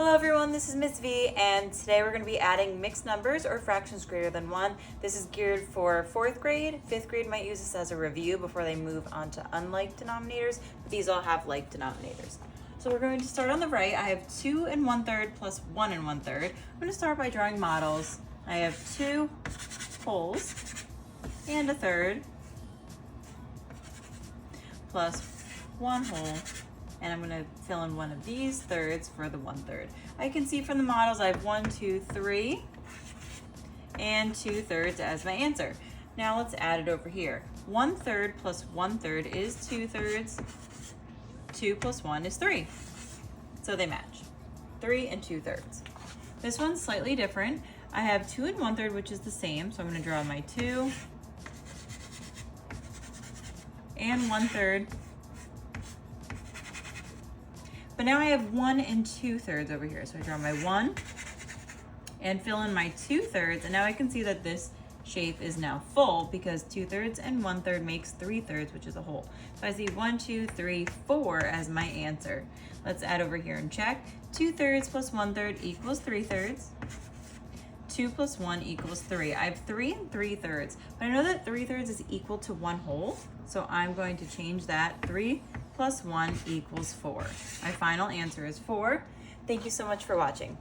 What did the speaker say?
Hello everyone, this is Miss V, and today we're going to be adding mixed numbers or fractions greater than 1. This is geared for 4th grade. 5th grade might use this as a review before they move on to unlike denominators, but these all have like denominators. So we're going to start on the right. I have 2 1/3 plus 1 1/3. I'm going to start by drawing models. I have 2 wholes and a third plus 1 whole. And I'm going to fill in one of these thirds for the 1/3. I can see from the models I have 1, 2, 3, and 2 thirds as my answer. Now let's add it over here. 1/3 plus 1/3 is 2 thirds. 2 plus 1 is 3. So they match. 3 and 2 thirds. This one's slightly different. I have 2 1/3, which is the same. So I'm going to draw my 2 and 1/3. But now I have 1 and 2 thirds over here. So I draw my 1 and fill in my 2 thirds. And now I can see that this shape is now full because 2 thirds and 1/3 makes 3 thirds, which is a whole. So I see 1, 2, 3, 4 as my answer. Let's add over here and check. 2 thirds plus 1/3 equals 3 thirds. 2 plus 1 equals 3. I have 3 and 3 thirds, but I know that 3 thirds is equal to 1 whole. So I'm going to change that. 3 plus 1 equals 4. My final answer is 4. Thank you so much for watching.